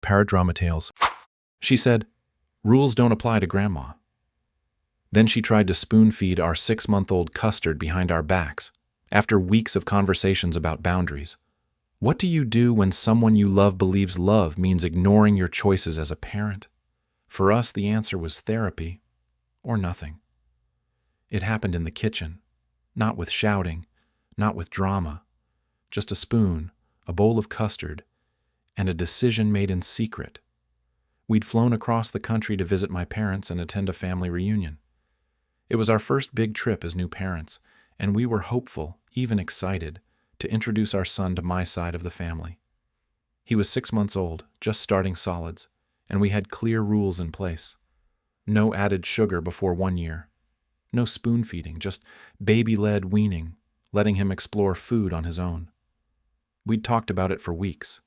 paradrama tales. She said, "Rules don't apply to Grandma." Then she tried to spoon-feed our 6-month-old Custard behind our backs, after weeks of conversations about boundaries. What do you do when someone you love believes love means ignoring your choices as a parent? For us, the answer was therapy or nothing. It happened in the kitchen, not with shouting, not with drama, just a spoon, a bowl of custard, and a decision made in secret. We'd flown across the country to visit my parents and attend a family reunion. It was our first big trip as new parents, and we were hopeful, even excited, to introduce our son to my side of the family. He was 6 months old, just starting solids, and we had clear rules in place. No added sugar before 1 year. No spoon feeding, just baby-led weaning, letting him explore food on his own. We'd talked about it for weeks.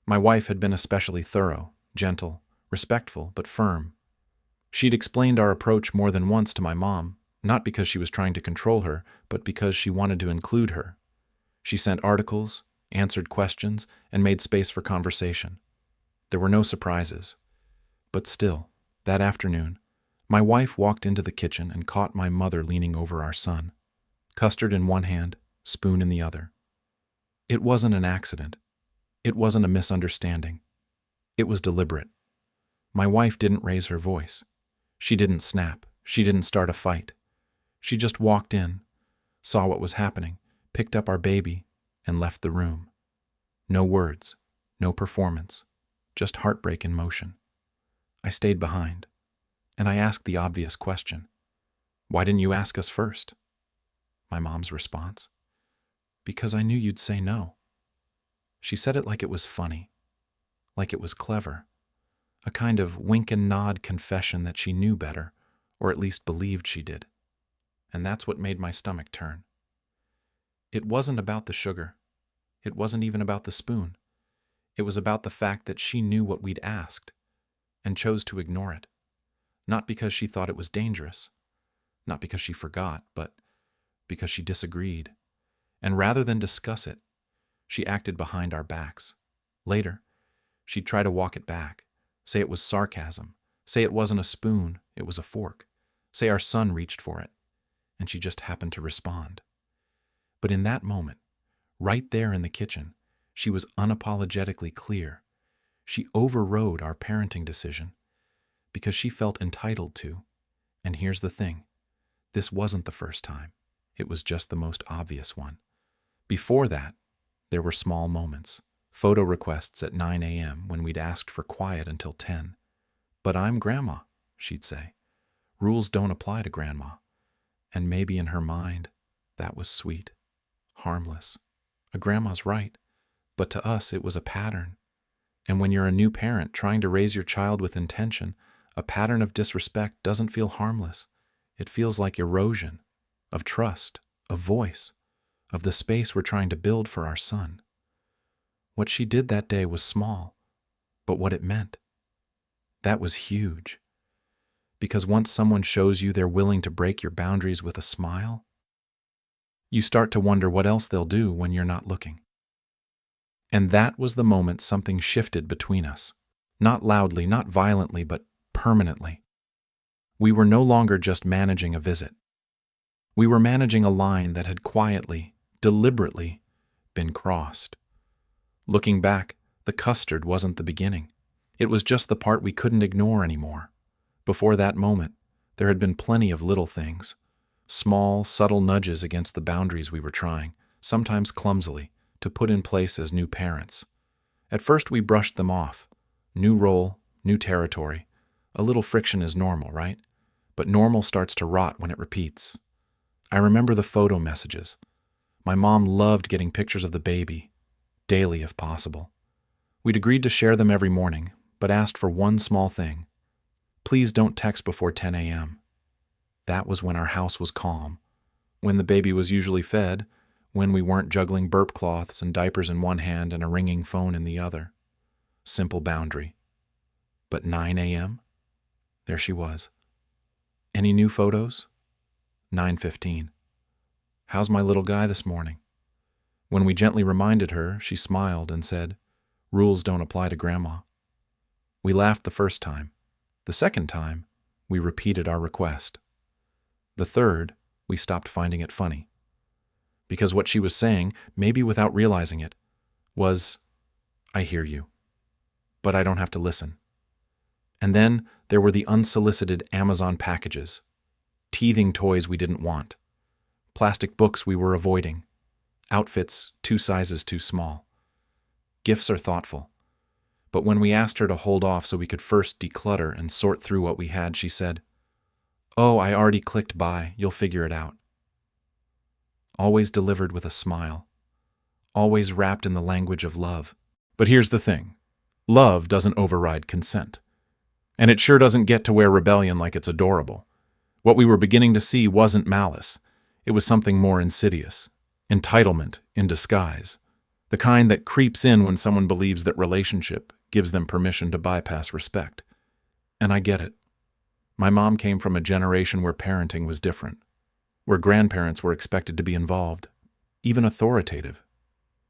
My wife had been especially thorough, gentle, respectful, but firm. She'd explained our approach more than once to my mom, not because she was trying to control her, but because she wanted to include her. She sent articles, answered questions, and made space for conversation. There were no surprises. But still, that afternoon, my wife walked into the kitchen and caught my mother leaning over our son, Custard in one hand, spoon in the other. It wasn't an accident. It wasn't a misunderstanding. It was deliberate. My wife didn't raise her voice. She didn't snap. She didn't start a fight. She just walked in, saw what was happening, picked up our baby, and left the room. No words, no performance, just heartbreak in motion. I stayed behind, and I asked the obvious question. "Why didn't you ask us first?" My mom's response: "Because I knew you'd say no." She said it like it was funny, like it was clever, a kind of wink and nod confession that she knew better, or at least believed she did. And that's what made my stomach turn. It wasn't about the sugar. It wasn't even about the spoon. It was about the fact that she knew what we'd asked and chose to ignore it. Not because she thought it was dangerous, not because she forgot, but because she disagreed. And rather than discuss it, she acted behind our backs. Later, she'd try to walk it back, say it was sarcasm, say it wasn't a spoon, it was a fork, say our son reached for it, and she just happened to respond. But in that moment, right there in the kitchen, she was unapologetically clear. She overrode our parenting decision because she felt entitled to. And here's the thing, this wasn't the first time. It was just the most obvious one. Before that, there were small moments, photo requests at 9 a.m. when we'd asked for quiet until 10. "But I'm Grandma," she'd say. "Rules don't apply to Grandma." And maybe in her mind, that was sweet, harmless. A grandma's right, but to us it was a pattern. And when you're a new parent trying to raise your child with intention, a pattern of disrespect doesn't feel harmless. It feels like erosion of trust, of voice, of the space we're trying to build for our son. What she did that day was small, but what it meant, that was huge. Because once someone shows you they're willing to break your boundaries with a smile, you start to wonder what else they'll do when you're not looking. And that was the moment something shifted between us. Not loudly, not violently, but permanently. We were no longer just managing a visit. We were managing a line that had quietly, deliberately been crossed. Looking back, the Custard wasn't the beginning. It was just the part we couldn't ignore anymore. Before that moment, there had been plenty of little things, small, subtle nudges against the boundaries we were trying, sometimes clumsily, to put in place as new parents. At first we brushed them off. New role, new territory. A little friction is normal, right? But normal starts to rot when it repeats. I remember the photo messages. My mom loved getting pictures of the baby, daily if possible. We'd agreed to share them every morning, but asked for one small thing. Please don't text before 10 a.m. That was when our house was calm, when the baby was usually fed, when we weren't juggling burp cloths and diapers in one hand and a ringing phone in the other. Simple boundary. But 9 a.m.? There she was. Any new photos? 9:15. How's my little guy this morning? When we gently reminded her, she smiled and said, "Rules don't apply to Grandma." We laughed the first time. The second time, we repeated our request. The third, we stopped finding it funny. Because what she was saying, maybe without realizing it, was, I hear you, but I don't have to listen. And then there were the unsolicited Amazon packages, teething toys we didn't want, plastic books we were avoiding, outfits 2 sizes too small. Gifts are thoughtful. But when we asked her to hold off so we could first declutter and sort through what we had, she said, "Oh, I already clicked buy, you'll figure it out." Always delivered with a smile. Always wrapped in the language of love. But here's the thing. Love doesn't override consent. And it sure doesn't get to wear rebellion like it's adorable. What we were beginning to see wasn't malice. It was something more insidious. Entitlement in disguise. The kind that creeps in when someone believes that relationship gives them permission to bypass respect. And I get it. My mom came from a generation where parenting was different, where grandparents were expected to be involved, even authoritative,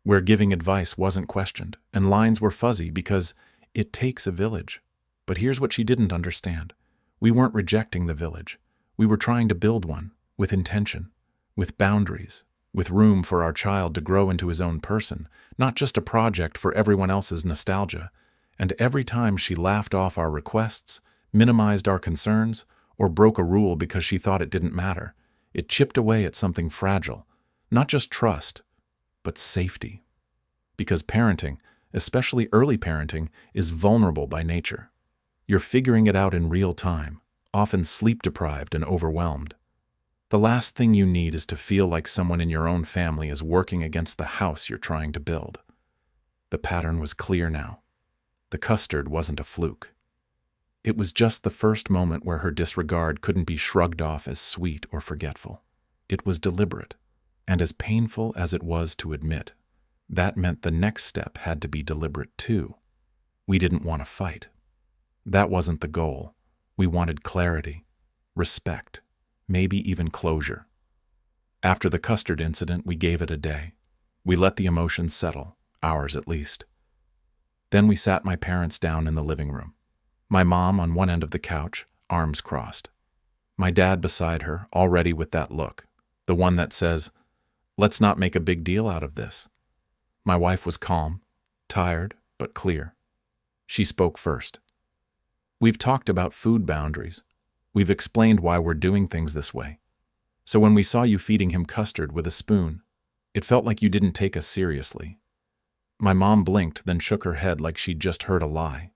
where giving advice wasn't questioned, and lines were fuzzy because it takes a village. But here's what she didn't understand. We weren't rejecting the village. We were trying to build one, with intention, with boundaries, with room for our child to grow into his own person, not just a project for everyone else's nostalgia. And every time she laughed off our requests, minimized our concerns, or broke a rule because she thought it didn't matter, it chipped away at something fragile, not just trust, but safety. Because parenting, especially early parenting, is vulnerable by nature. You're figuring it out in real time, often sleep-deprived and overwhelmed. The last thing you need is to feel like someone in your own family is working against the house you're trying to build. The pattern was clear now. The custard wasn't a fluke. It was just the first moment where her disregard couldn't be shrugged off as sweet or forgetful. It was deliberate, and as painful as it was to admit, that meant the next step had to be deliberate too. We didn't want to fight. That wasn't the goal. We wanted clarity, respect, maybe even closure. After the custard incident, we gave it a day. We let the emotions settle, ours at least. Then we sat my parents down in the living room. My mom on one end of the couch, arms crossed. My dad beside her, already with that look, the one that says, "Let's not make a big deal out of this." My wife was calm, tired, but clear. She spoke first. "We've talked about food boundaries. We've explained why we're doing things this way. So when we saw you feeding him custard with a spoon, it felt like you didn't take us seriously." My mom blinked, then shook her head like she'd just heard a lie.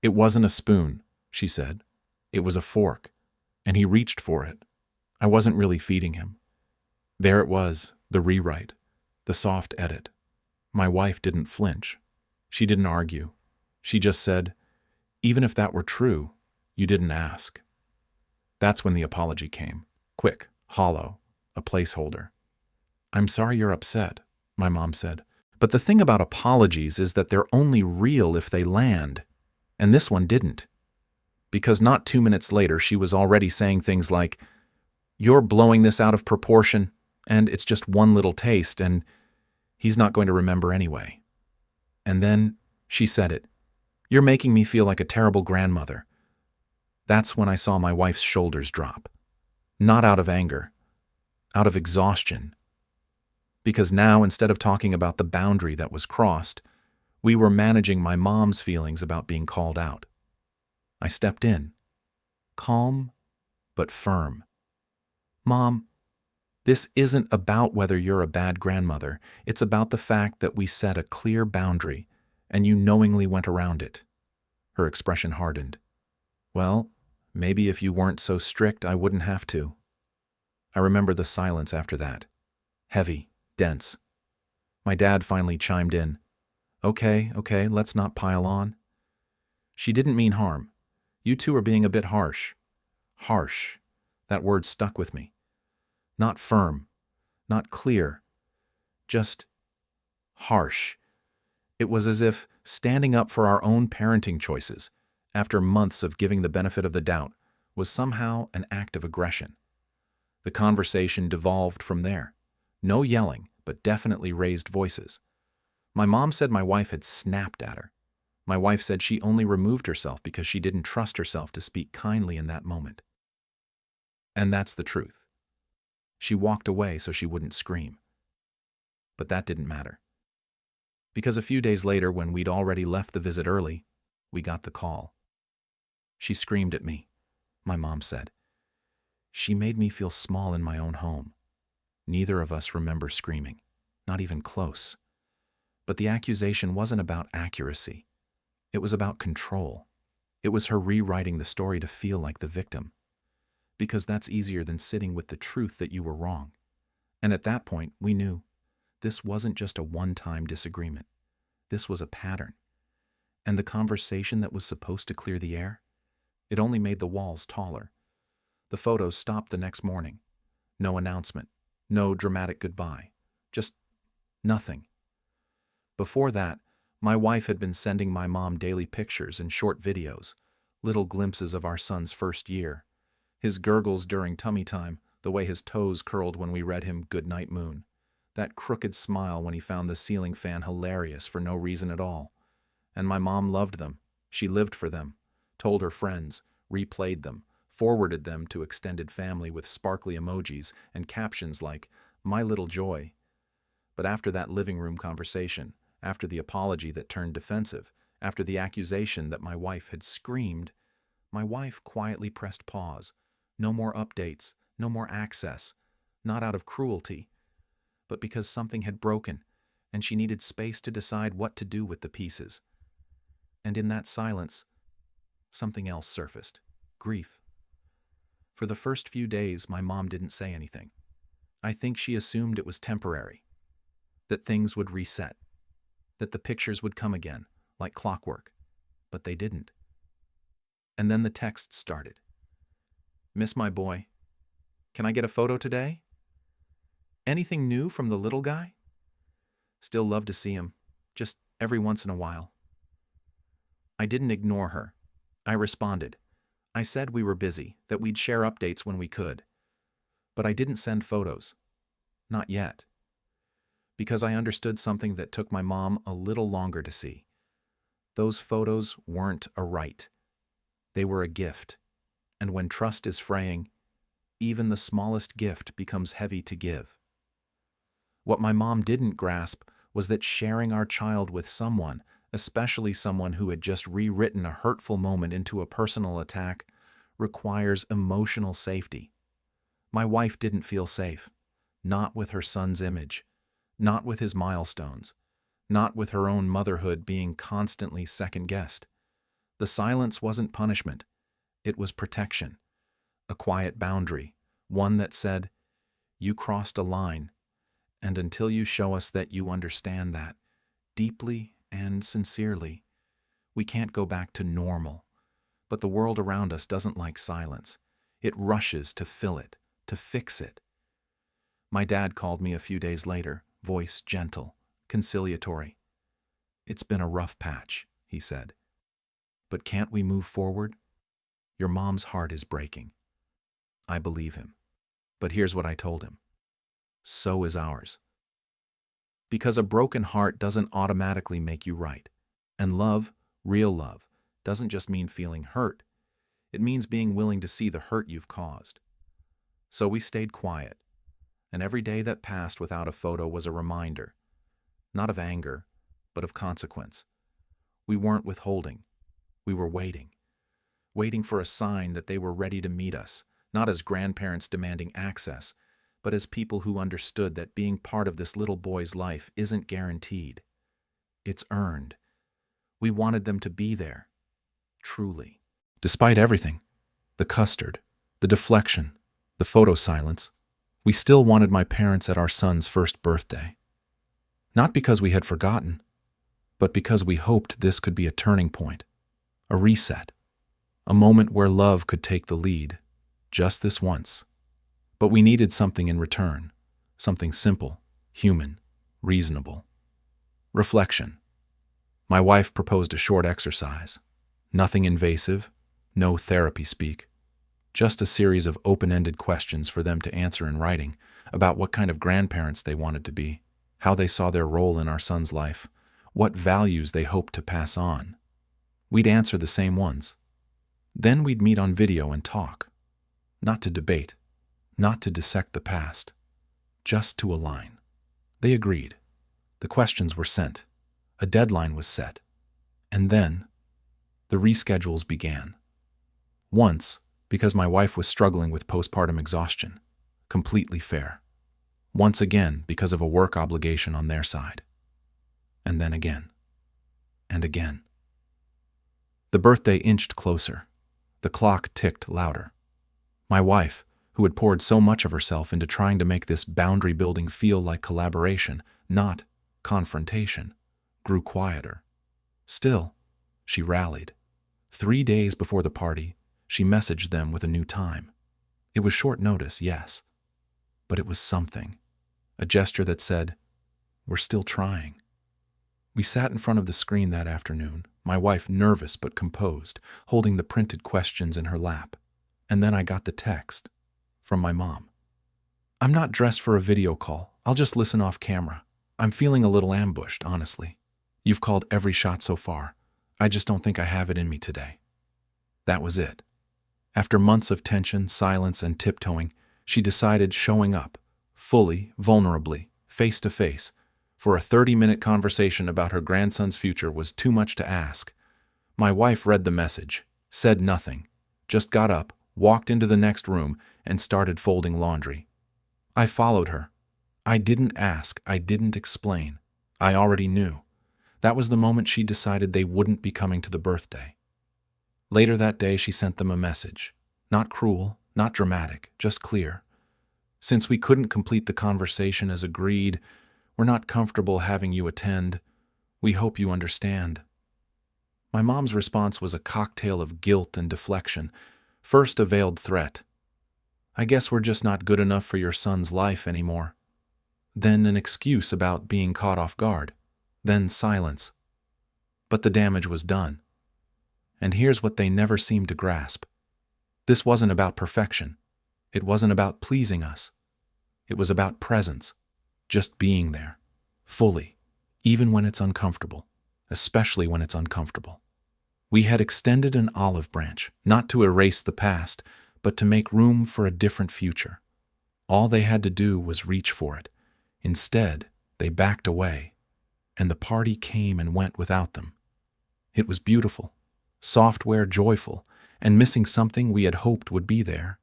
"It wasn't a spoon," she said. "It was a fork, and he reached for it. I wasn't really feeding him." There it was, the rewrite, the soft edit. My wife didn't flinch. She didn't argue. She just said, "Even if that were true, you didn't ask." That's when the apology came. Quick, hollow, a placeholder. "I'm sorry you're upset," my mom said. "But the thing about apologies is that they're only real if they land. And this one didn't." Because not 2 minutes later, she was already saying things like, "You're blowing this out of proportion, and it's just one little taste, and he's not going to remember anyway." And then she said it. "You're making me feel like a terrible grandmother." That's when I saw my wife's shoulders drop. Not out of anger, out of exhaustion. Because now, instead of talking about the boundary that was crossed, we were managing my mom's feelings about being called out. I stepped in, calm but firm. "Mom, this isn't about whether you're a bad grandmother. It's about the fact that we set a clear boundary and you knowingly went around it." Her expression hardened. "Well, maybe if you weren't so strict, I wouldn't have to." I remember the silence after that. Heavy, dense. My dad finally chimed in. Okay, let's not pile on." "She didn't mean harm. You two are being a bit harsh." Harsh. That word stuck with me. Not firm, not clear, just harsh. It was as if standing up for our own parenting choices, after months of giving the benefit of the doubt, was somehow an act of aggression. The conversation devolved from there. No yelling, but definitely raised voices. My mom said my wife had snapped at her. My wife said she only removed herself because she didn't trust herself to speak kindly in that moment. And that's the truth. She walked away so she wouldn't scream. But that didn't matter. Because a few days later, when we'd already left the visit early, we got the call. She screamed at me, my mom said. She made me feel small in my own home. Neither of us remember screaming, not even close. But the accusation wasn't about accuracy. It was about control. It was her rewriting the story to feel like the victim. Because that's easier than sitting with the truth that you were wrong. And at that point, we knew this wasn't just a one-time disagreement. This was a pattern. And the conversation that was supposed to clear the air, it only made the walls taller. The photos stopped the next morning. No announcement, no dramatic goodbye, just nothing. Before that, my wife had been sending my mom daily pictures and short videos, little glimpses of our son's first year. His gurgles during tummy time, the way his toes curled when we read him Goodnight Moon. That crooked smile when he found the ceiling fan hilarious for no reason at all. And my mom loved them. She lived for them, told her friends, replayed them, forwarded them to extended family with sparkly emojis and captions like, "My little joy." But after that living room conversation, after the apology that turned defensive, after the accusation that my wife had screamed, my wife quietly pressed pause. No more updates, no more access, not out of cruelty, but because something had broken, and she needed space to decide what to do with the pieces. And in that silence, something else surfaced: grief. For the first few days, my mom didn't say anything. I think she assumed it was temporary, that things would reset, that the pictures would come again, like clockwork, but they didn't. And then the texts started. "Miss my boy. Can I get a photo today? Anything new from the little guy? Still love to see him, just every once in a while." I didn't ignore her. I responded. I said we were busy, that we'd share updates when we could. But I didn't send photos. Not yet. Because I understood something that took my mom a little longer to see. Those photos weren't a right. They were a gift. And when trust is fraying, even the smallest gift becomes heavy to give. What my mom didn't grasp was that sharing our child with someone, especially someone who had just rewritten a hurtful moment into a personal attack, requires emotional safety. My wife didn't feel safe, not with her son's image, not with his milestones, not with her own motherhood being constantly second-guessed. The silence wasn't punishment. It was protection, a quiet boundary, one that said, "You crossed a line, and until you show us that you understand that, deeply and sincerely, we can't go back to normal." But the world around us doesn't like silence. It rushes to fill it, to fix it. My dad called me a few days later, voice gentle, conciliatory. "It's been a rough patch," he said. "But can't we move forward? Your mom's heart is breaking." I believe him. But here's what I told him. So is ours. Because a broken heart doesn't automatically make you right. And love, real love, doesn't just mean feeling hurt. It means being willing to see the hurt you've caused. So we stayed quiet. And every day that passed without a photo was a reminder, not of anger, but of consequence. We weren't withholding. We were waiting. Waiting for a sign that they were ready to meet us, not as grandparents demanding access, but as people who understood that being part of this little boy's life isn't guaranteed. It's earned. We wanted them to be there, truly. Despite everything, the custard, the deflection, the photo silence, we still wanted my parents at our son's first birthday. Not because we had forgotten, but because we hoped this could be a turning point, a reset, a moment where love could take the lead, just this once. But we needed something in return, something simple, human, reasonable. Reflection. My wife proposed a short exercise. Nothing invasive, no therapy speak. Just a series of open-ended questions for them to answer in writing about what kind of grandparents they wanted to be, how they saw their role in our son's life, what values they hoped to pass on. We'd answer the same ones. Then we'd meet on video and talk. Not to debate, not to dissect the past, just to align. They agreed. The questions were sent. A deadline was set. And then, the reschedules began. Once, because my wife was struggling with postpartum exhaustion. Completely fair. Once again, because of a work obligation on their side. And then again. And again. The birthday inched closer. The clock ticked louder. My wife, who had poured so much of herself into trying to make this boundary building feel like collaboration, not confrontation, grew quieter. Still, she rallied. 3 days before the party, she messaged them with a new time. It was short notice, yes, but it was something. A gesture that said, "We're still trying." We sat in front of the screen that afternoon, my wife nervous but composed, holding the printed questions in her lap. And then I got the text from my mom. "I'm not dressed for a video call. I'll just listen off camera. I'm feeling a little ambushed, honestly. You've called every shot so far. I just don't think I have it in me today." That was it. After months of tension, silence, and tiptoeing, she decided showing up, fully, vulnerably, face to face, for a 30-minute conversation about her grandson's future was too much to ask. My wife read the message, said nothing, just got up, walked into the next room, and started folding laundry. I followed her. I didn't ask, I didn't explain. I already knew. That was the moment she decided they wouldn't be coming to the birthday. Later that day, she sent them a message. Not cruel, not dramatic, just clear. "Since we couldn't complete the conversation as agreed, we're not comfortable having you attend. We hope you understand." My mom's response was a cocktail of guilt and deflection. First, a veiled threat. "I guess we're just not good enough for your son's life anymore." Then an excuse about being caught off guard. Then silence. But the damage was done. And here's what they never seemed to grasp. This wasn't about perfection. It wasn't about pleasing us. It was about presence. Just being there. Fully. Even when it's uncomfortable. Especially when it's uncomfortable. We had extended an olive branch, not to erase the past, but to make room for a different future. All they had to do was reach for it. Instead, they backed away, and the party came and went without them. It was beautiful, software joyful, and missing something we had hoped would be there.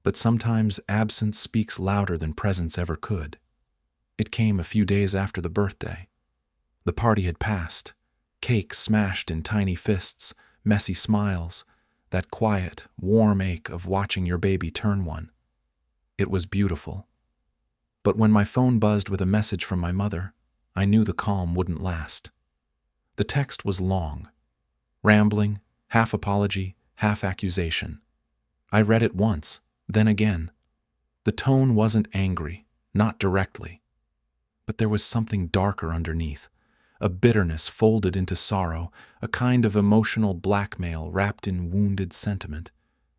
But sometimes absence speaks louder than presence ever could. It came a few days after the birthday. The party had passed. Cake smashed in tiny fists, messy smiles, that quiet, warm ache of watching your baby turn one. It was beautiful. But when my phone buzzed with a message from my mother, I knew the calm wouldn't last. The text was long, rambling, half apology, half accusation. I read it once, then again. The tone wasn't angry, not directly. But there was something darker underneath. A bitterness folded into sorrow, a kind of emotional blackmail wrapped in wounded sentiment.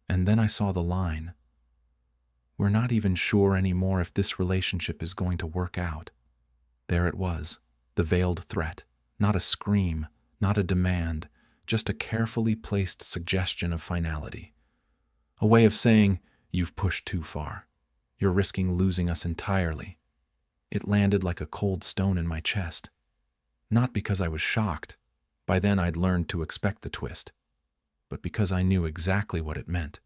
And then I saw the line. "We're not even sure anymore if this relationship is going to work out." There it was, the veiled threat. Not a scream, not a demand, just a carefully placed suggestion of finality. A way of saying, "You've pushed too far. You're risking losing us entirely." It landed like a cold stone in my chest. Not because I was shocked. By then I'd learned to expect the twist. But because I knew exactly what it meant.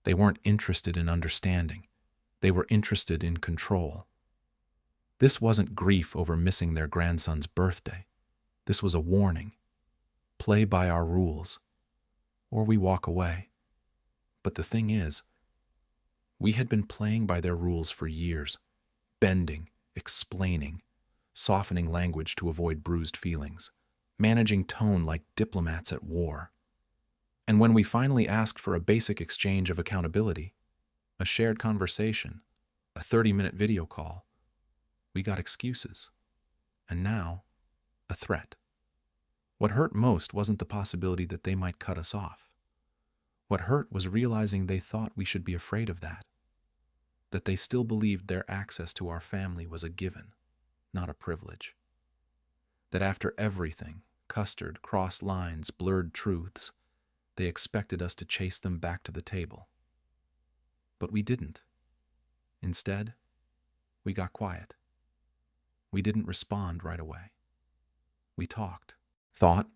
They weren't interested in understanding. They were interested in control. This wasn't grief over missing their grandson's birthday. This was a warning. Play by our rules, or we walk away. But the thing is, we had been playing by their rules for years, bending, explaining, softening language to avoid bruised feelings, managing tone like diplomats at war. And when we finally asked for a basic exchange of accountability, a shared conversation, a 30-minute video call, we got excuses. And now, a threat. What hurt most wasn't the possibility that they might cut us off. What hurt was realizing they thought we should be afraid of that. That they still believed their access to our family was a given, not a privilege. That after everything, Custard, crossed lines, blurred truths. They expected us to chase them back to the table. But we didn't. Instead, we got quiet. We didn't respond right away. We talked, thought,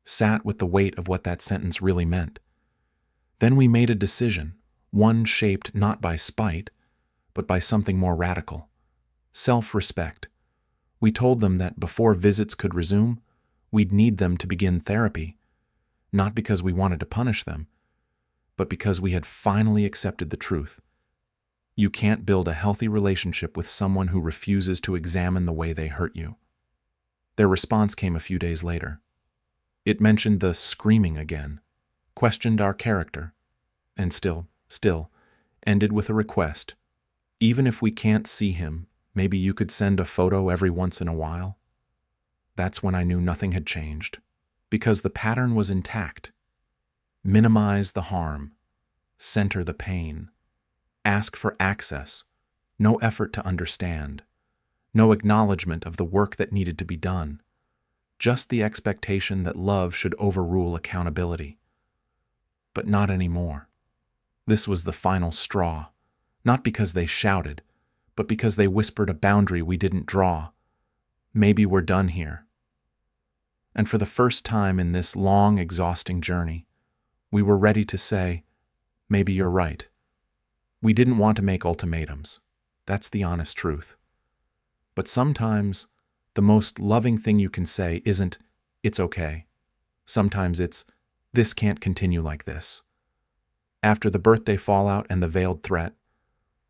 sat with the weight of what that sentence really meant. Then we made a decision, one shaped not by spite, but by something more radical: self-respect. We told them that before visits could resume, we'd need them to begin therapy, not because we wanted to punish them, but because we had finally accepted the truth. You can't build a healthy relationship with someone who refuses to examine the way they hurt you. Their response came a few days later. It mentioned the screaming again, questioned our character, and still, ended with a request. Even if we can't see him, maybe you could send a photo every once in a while. That's when I knew nothing had changed, because the pattern was intact. Minimize the harm, center the pain, ask for access, no effort to understand, no acknowledgement of the work that needed to be done, just the expectation that love should overrule accountability. But not anymore. This was the final straw, not because they shouted, but because they whispered a boundary we didn't draw. Maybe we're done here. And for the first time in this long, exhausting journey, we were ready to say, maybe you're right. We didn't want to make ultimatums. That's the honest truth. But sometimes, the most loving thing you can say isn't, it's okay. Sometimes it's, this can't continue like this. After the birthday fallout and the veiled threat,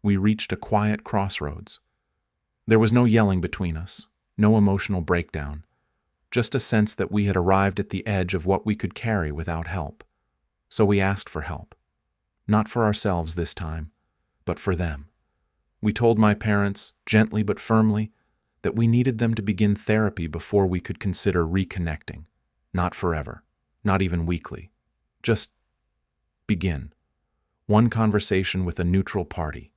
we reached a quiet crossroads. There was no yelling between us, no emotional breakdown, just a sense that we had arrived at the edge of what we could carry without help. So we asked for help. Not for ourselves this time, but for them. We told my parents, gently but firmly, that we needed them to begin therapy before we could consider reconnecting. Not forever, not even weekly. Just begin. One conversation with a neutral party.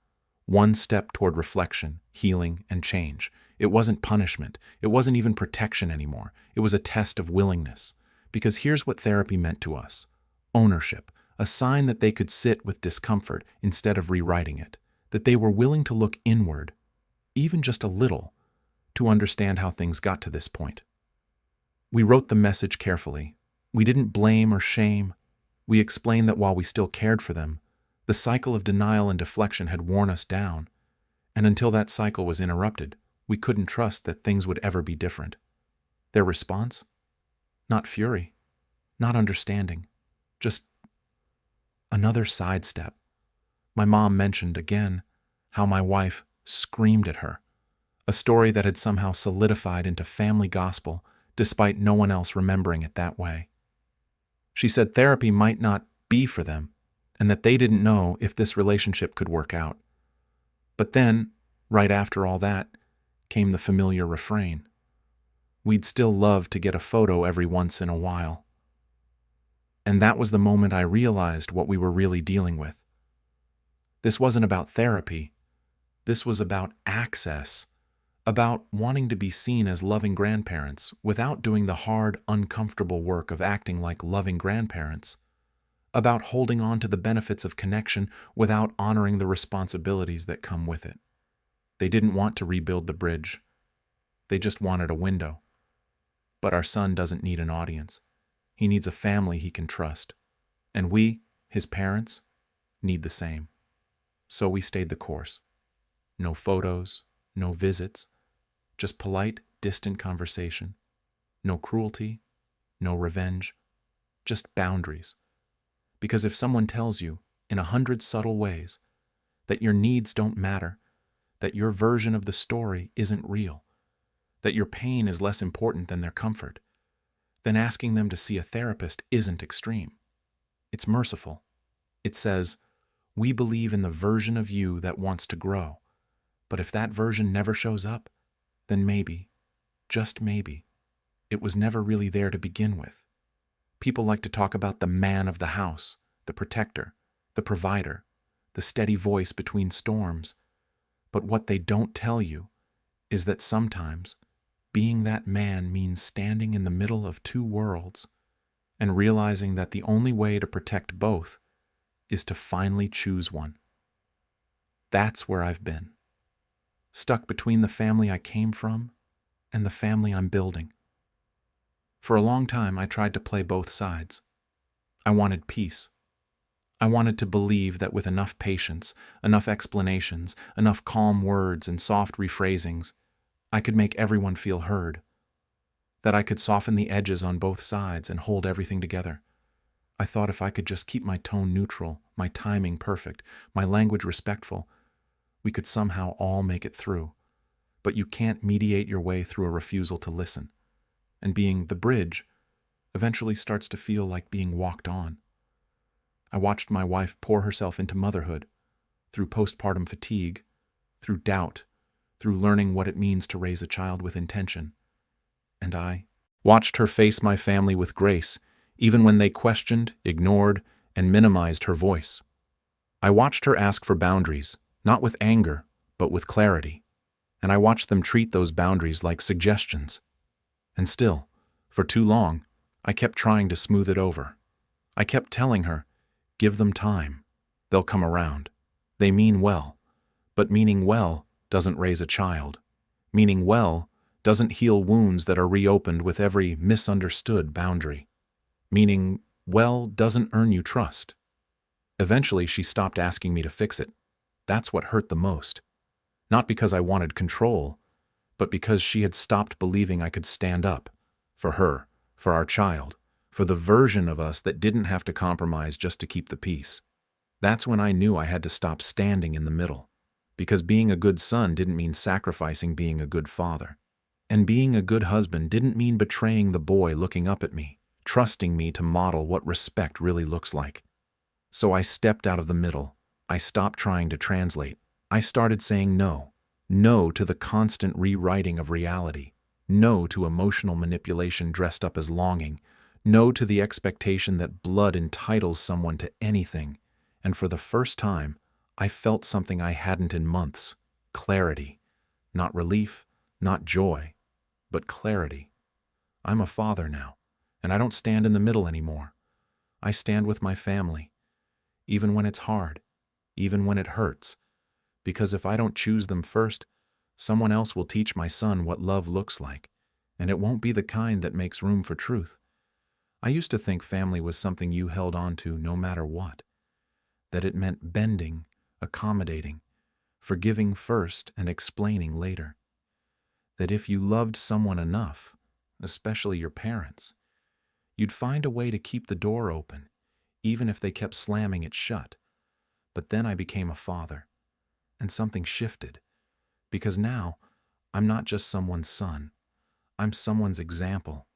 One step toward reflection, healing, and change. It wasn't punishment. It wasn't even protection anymore. It was a test of willingness. Because here's what therapy meant to us: ownership, a sign that they could sit with discomfort instead of rewriting it, that they were willing to look inward, even just a little, to understand how things got to this point. We wrote the message carefully. We didn't blame or shame. We explained that while we still cared for them, the cycle of denial and deflection had worn us down, and until that cycle was interrupted, we couldn't trust that things would ever be different. Their response? Not fury, not understanding, just another sidestep. My mom mentioned again how my wife screamed at her, a story that had somehow solidified into family gospel despite no one else remembering it that way. She said therapy might not be for them, and that they didn't know if this relationship could work out. But then, right after all that, came the familiar refrain. We'd still love to get a photo every once in a while. And that was the moment I realized what we were really dealing with. This wasn't about therapy. This was about access, about wanting to be seen as loving grandparents without doing the hard, uncomfortable work of acting like loving grandparents, about holding on to the benefits of connection without honoring the responsibilities that come with it. They didn't want to rebuild the bridge. They just wanted a window. But our son doesn't need an audience. He needs a family he can trust. And we, his parents, need the same. So we stayed the course. No photos, no visits, just polite, distant conversation. No cruelty, no revenge, just boundaries. Because if someone tells you, in 100 subtle ways, that your needs don't matter, that your version of the story isn't real, that your pain is less important than their comfort, then asking them to see a therapist isn't extreme. It's merciful. It says, we believe in the version of you that wants to grow, but if that version never shows up, then maybe, just maybe, it was never really there to begin with. People like to talk about the man of the house, the protector, the provider, the steady voice between storms. But what they don't tell you is that sometimes Being that man means standing in the middle of two worlds and realizing that the only way to protect both is to finally choose one. That's where I've been, stuck between the family I came from and the family I'm building. For a long time, I tried to play both sides. I wanted peace. I wanted to believe that with enough patience, enough explanations, enough calm words and soft rephrasings, I could make everyone feel heard. That I could soften the edges on both sides and hold everything together. I thought if I could just keep my tone neutral, my timing perfect, my language respectful, we could somehow all make it through. But you can't mediate your way through a refusal to listen. And being the bridge eventually starts to feel like being walked on. I watched my wife pour herself into motherhood, through postpartum fatigue, through doubt, through learning what it means to raise a child with intention. And I watched her face my family with grace, even when they questioned, ignored, and minimized her voice. I watched her ask for boundaries, not with anger, but with clarity. And I watched them treat those boundaries like suggestions. And still, for too long, I kept trying to smooth it over. I kept telling her, give them time. They'll come around. They mean well. But meaning well doesn't raise a child. Meaning well doesn't heal wounds that are reopened with every misunderstood boundary. Meaning well doesn't earn you trust. Eventually, she stopped asking me to fix it. That's what hurt the most. Not because I wanted control, but because she had stopped believing I could stand up for her, for our child, for the version of us that didn't have to compromise just to keep the peace. That's when I knew I had to stop standing in the middle, because being a good son didn't mean sacrificing being a good father. And being a good husband didn't mean betraying the boy looking up at me, trusting me to model what respect really looks like. So I stepped out of the middle. I stopped trying to translate. I started saying no. No to the constant rewriting of reality. No to emotional manipulation dressed up as longing. No to the expectation that blood entitles someone to anything. And for the first time, I felt something I hadn't in months. Clarity. Not relief, not joy, but clarity. I'm a father now, and I don't stand in the middle anymore. I stand with my family, even when it's hard, even when it hurts. Because if I don't choose them first, someone else will teach my son what love looks like, and it won't be the kind that makes room for truth. I used to think family was something you held on to no matter what, that it meant bending, accommodating, forgiving first and explaining later. That if you loved someone enough, especially your parents, you'd find a way to keep the door open, even if they kept slamming it shut. But then I became a father, and something shifted, because now I'm not just someone's son, I'm someone's example.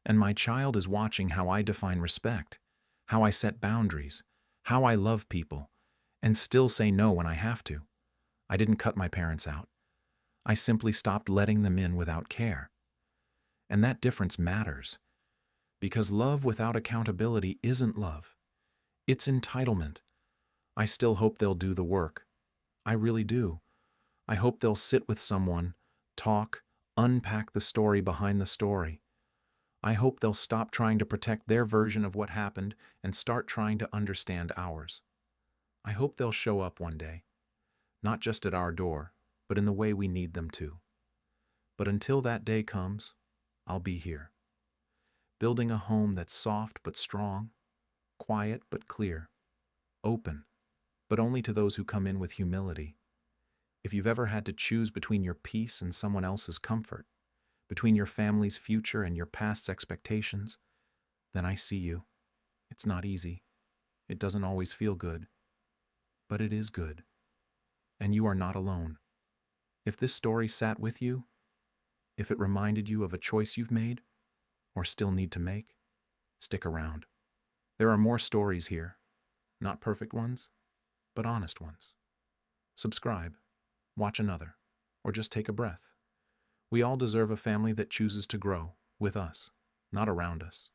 And my child is watching how I define respect, how I set boundaries, how I love people, and still say no when I have to. I didn't cut my parents out. I simply stopped letting them in without care. And that difference matters, because love without accountability isn't love. It's entitlement. I still hope they'll do the work. I really do. I hope they'll sit with someone, talk, unpack the story behind the story. I hope they'll stop trying to protect their version of what happened and start trying to understand ours. I hope they'll show up one day, not just at our door, but in the way we need them to. But until that day comes, I'll be here, building a home that's soft but strong, quiet but clear, open, but only to those who come in with humility. If you've ever had to choose between your peace and someone else's comfort, between your family's future and your past's expectations, then I see you. It's not easy. It doesn't always feel good. But it is good. And you are not alone. If this story sat with you, if it reminded you of a choice you've made, or still need to make, stick around. There are more stories here. Not perfect ones, but honest ones. Subscribe, watch another, or just take a breath. We all deserve a family that chooses to grow with us, not around us.